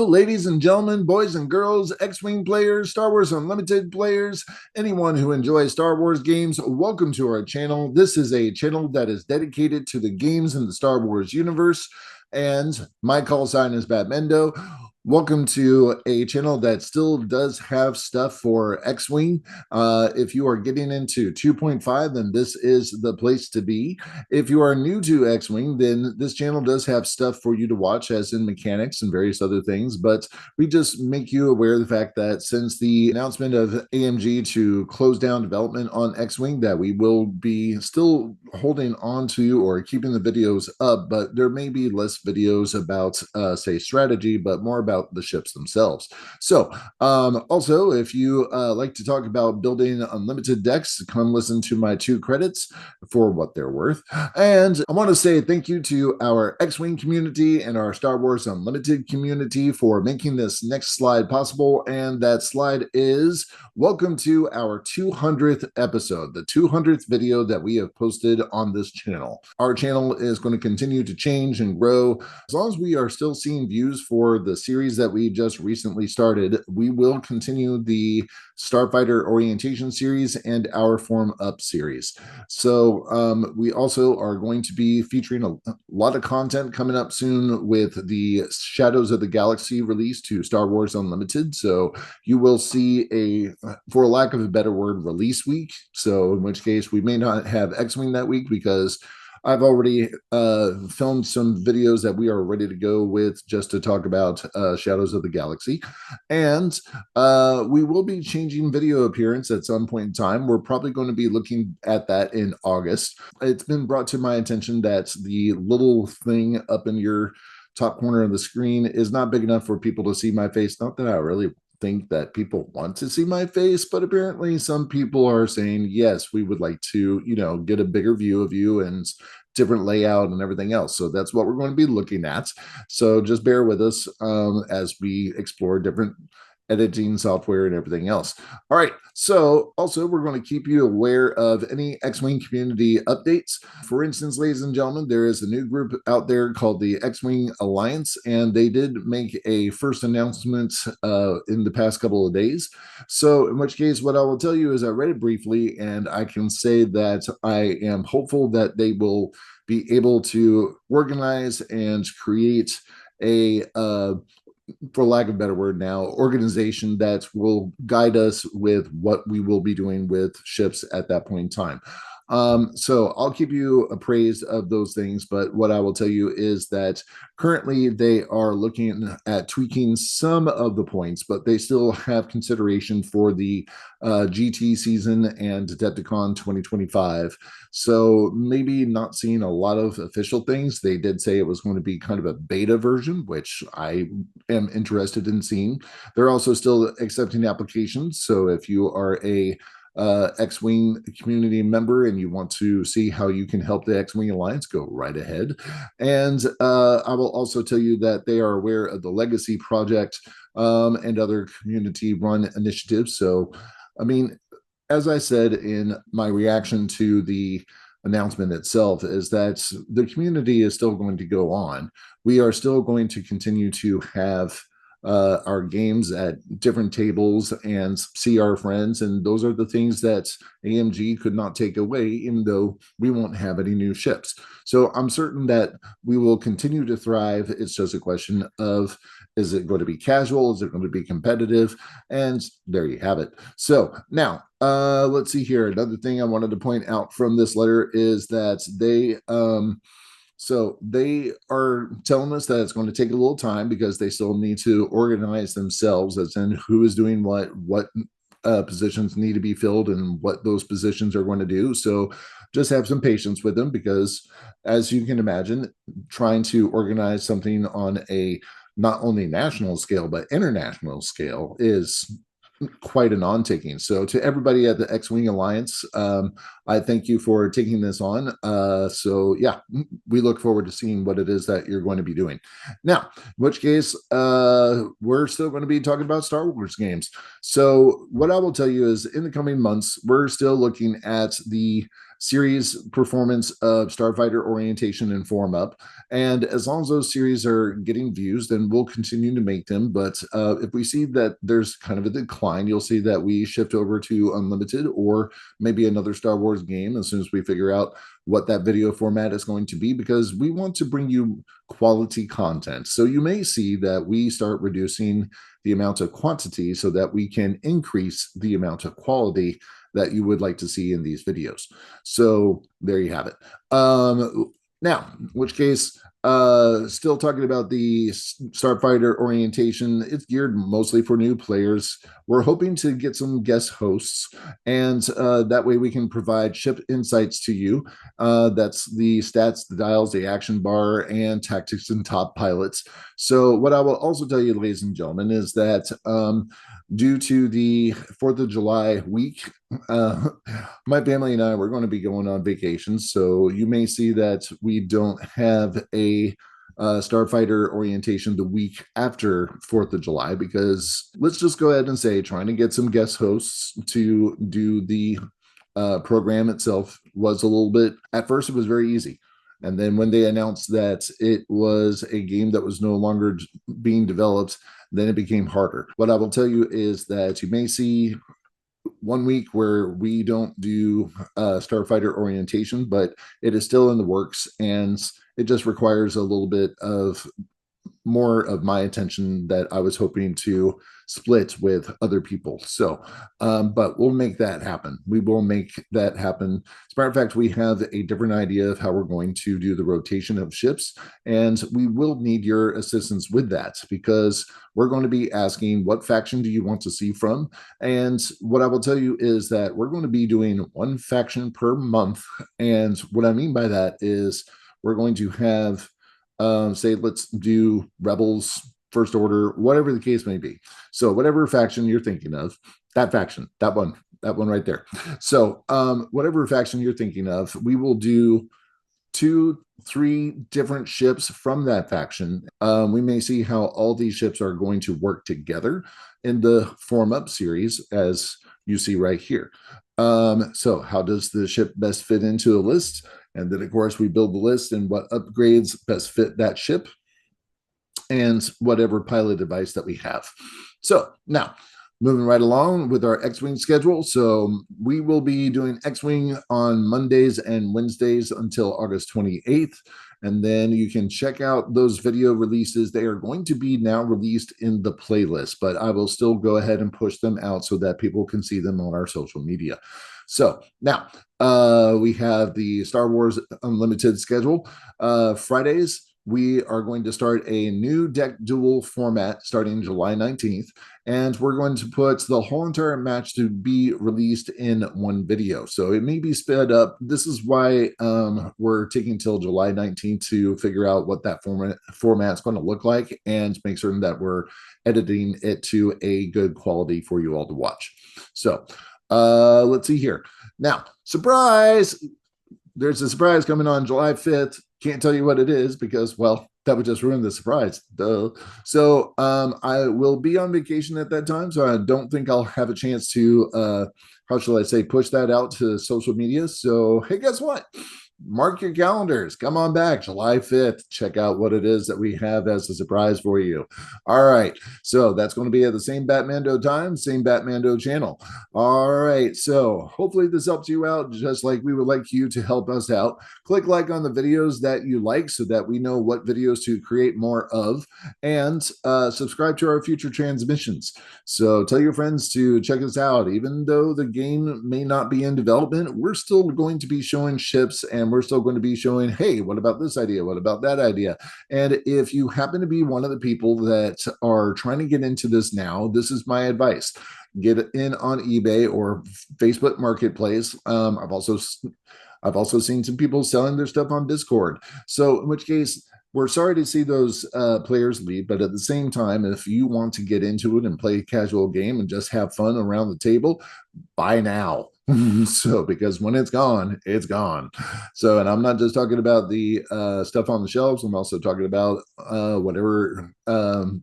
ladies and gentlemen, boys and girls, X-Wing players, Star Wars Unlimited players, anyone who enjoys Star Wars games, welcome to our channel. This is a channel that is dedicated to the games in the Star Wars universe, and my call sign is BatMando. Welcome to a channel that still does have stuff for X-Wing. If you are getting into 2.5, then this is the place to be. If you are new to X-Wing, then this channel does have stuff for you to watch, as in mechanics and various other things, but we just make you aware of the fact that since the announcement of AMG to close down development on X-Wing, that we will be still holding on to or keeping the videos up, but there may be less videos about, say, strategy, but more about the ships themselves. So also, if you like to talk about building unlimited decks, come listen to my 2 credits for what they're worth. And I want to say thank you to our X-Wing community and our Star Wars Unlimited community for making this next slide possible. And that slide is welcome to our 200th episode, the 200th video that we have posted on this channel. Our channel is going to continue to change and grow. As long as we are still seeing views for the series that we just recently started, we will continue the Starfighter Orientation series and our Form Up series. So we also are going to be featuring a lot of content coming up soon with the Shadows of the Galaxy release to Star Wars Unlimited. So you will see a, for lack of a better word, release week. So in which case we may not have X-Wing that week because I've already filmed some videos that we are ready to go with just to talk about Shadows of the Galaxy. And we will be changing video appearance at some point in time. We're probably going to be looking at that in August. It's been brought to my attention that the little thing up in your top corner of the screen is not big enough for people to see my face. Not that I really think that people want to see my face, but apparently some people are saying, yes, we would like to, get a bigger view of you and different layout and everything else. So that's what we're going to be looking at. So just bear with us as we explore different editing software and everything else. All right. So also we're going to keep you aware of any X-Wing community updates. For instance, ladies and gentlemen, there is a new group out there called the X-Wing Alliance, and they did make a first announcement in the past couple of days. So in which case, what I will tell you is I read it briefly, and I can say that I am hopeful that they will be able to organize and create a for lack of a better word now, organization that will guide us with what we will be doing with ships at that point in time. So I'll keep you appraised of those things, but what I will tell you is that currently they are looking at tweaking some of the points, but they still have consideration for the GT season and Adepticon 2025. So maybe not seeing a lot of official things. They did say it was going to be kind of a beta version, which I am interested in seeing. They're also still accepting applications. So if you are a X-Wing community member and you want to see how you can help the X-Wing Alliance, go right ahead. And I will also tell you that they are aware of the Legacy Project and other community-run initiatives. So, I mean, as I said in my reaction to the announcement itself, is that the community is still going to go on. We are still going to continue to have our games at different tables and see our friends, and those are the things that AMG could not take away, even though we won't have any new ships. So I'm certain that we will continue to thrive. It's just a question of, is it going to be casual? Is it going to be competitive? And there you have it. So now let's see here. Another thing I wanted to point out from this letter is that so they are telling us that it's going to take a little time because they still need to organize themselves, as in who is doing what positions need to be filled and what those positions are going to do. So just have some patience with them, because as you can imagine, trying to organize something on a not only national scale, but international scale is quite an on-taking. So to everybody at the X-Wing Alliance, I thank you for taking this on. So yeah, we look forward to seeing what it is that you're going to be doing. Now, in which case, we're still going to be talking about Star Wars games. So what I will tell you is in the coming months, we're still looking at the series performance of Starfighter Orientation and Form Up. And as long as those series are getting views, then we'll continue to make them. But if we see that there's kind of a decline, you'll see that we shift over to Unlimited or maybe another Star Wars game as soon as we figure out what that video format is going to be, because we want to bring you quality content. So you may see that we start reducing the amount of quantity so that we can increase the amount of quality that you would like to see in these videos. So there you have it. Now, in which case, still talking about the Starfighter orientation, it's geared mostly for new players. We're hoping to get some guest hosts, and that way we can provide ship insights to you. That's the stats, the dials, the action bar, and tactics and top pilots. So what I will also tell you, ladies and gentlemen, is that due to the 4th of July week, my family and I, we're going to be going on vacation. So you may see that we don't have a Starfighter orientation the week after 4th of July, because let's just go ahead and say trying to get some guest hosts to do the program itself was a little bit, at first it was very easy. And then when they announced that it was a game that was no longer being developed, then it became harder. What I will tell you is that you may see 1 week where we don't do Starfighter orientation, but it is still in the works, and it just requires a little bit of more of my attention that I was hoping to split with other people. So, but we'll make that happen. We will make that happen. As a matter of fact, we have a different idea of how we're going to do the rotation of ships, and we will need your assistance with that, because we're going to be asking, what faction do you want to see from? And what I will tell you is that we're going to be doing one faction per month. And what I mean by that is we're going to have say, let's do Rebels, First Order, whatever the case may be. So whatever faction you're thinking of, that faction, that one right there. So whatever faction you're thinking of, we will do 2-3 different ships from that faction. We may see how all these ships are going to work together in the Form Up series, as you see right here. So how does the ship best fit into a list? And then, of course, we build the list and what upgrades best fit that ship and whatever pilot device that we have. So now, moving right along with our X-Wing schedule. So we will be doing X-Wing on Mondays and Wednesdays until August 28th. And then you can check out those video releases. They are going to be now released in the playlist, but I will still go ahead and push them out so that people can see them on our social media. So now we have the Star Wars Unlimited schedule. Fridays, we are going to start a new deck duel format starting July 19th, and we're going to put the whole entire match to be released in one video. So it may be sped up. This is why we're taking till July 19th to figure out what that format's going to look like and make certain that we're editing it to a good quality for you all to watch. So let's see here. Now, surprise! There's a surprise coming on July 5th. Can't tell you what it is because, well, that would just ruin the surprise. Duh. So I will be on vacation at that time, so I don't think I'll have a chance to, how shall I say, push that out to social media. So, hey, guess what? Mark your calendars. Come on back July 5th. Check out what it is that we have as a surprise for you. All right. So that's going to be at the same BatMando time, same BatMando channel. All right. So hopefully this helps you out just like we would like you to help us out. Click like on the videos that you like so that we know what videos to create more of, and subscribe to our future transmissions. So tell your friends to check us out. Even though the game may not be in development, we're still going to be showing ships, and we're still going to be showing, hey, what about this idea? What about that idea? And if you happen to be one of the people that are trying to get into this now, this is my advice. Get in on eBay or Facebook Marketplace. I've also seen some people selling their stuff on Discord. So in which case, we're sorry to see those players leave, but at the same time, if you want to get into it and play a casual game and just have fun around the table, buy now. So, because when it's gone, it's gone. So, and I'm not just talking about the stuff on the shelves. I'm also talking about whatever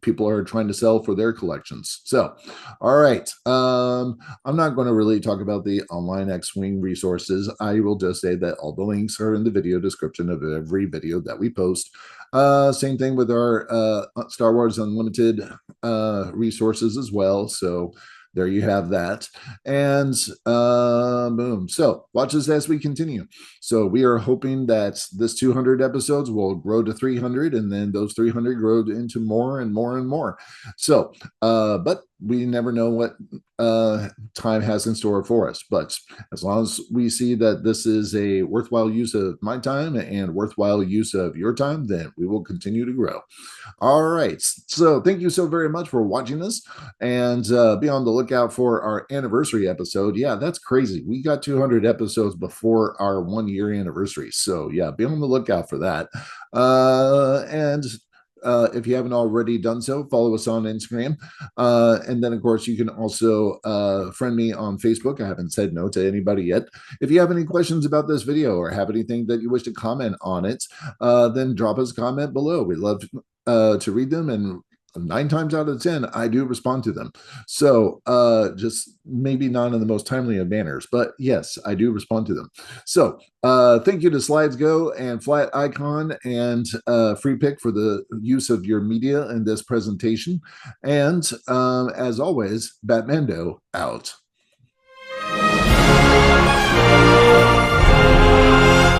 people are trying to sell for their collections. So, all right. I'm not going to really talk about the online X-Wing resources. I will just say that all the links are in the video description of every video that we post. Same thing with our Star Wars Unlimited resources as well. So, there you have that. And boom. So watch us as we continue. So we are hoping that this 200 episodes will grow to 300, and then those 300 grow into more and more and more. So, but we never know what time has in store for us. But as long as we see that this is a worthwhile use of my time and worthwhile use of your time, then we will continue to grow. All right. So thank you so very much for watching this, and be on the lookout for our anniversary episode. Yeah, that's crazy. We got 200 episodes before our 1 year anniversary. So yeah, be on the lookout for that. And if you haven't already done so, follow us on Instagram. And then, of course, you can also friend me on Facebook. I haven't said no to anybody yet. If you have any questions about this video or have anything that you wish to comment on it, then drop us a comment below. We'd love to read them, and 9 times out of 10 I do respond to them. So just maybe not in the most timely of manners, but yes, I do respond to them. So thank you to Slides Go and Flat Icon and Free Pick for the use of your media in this presentation. And as always, Batmando out.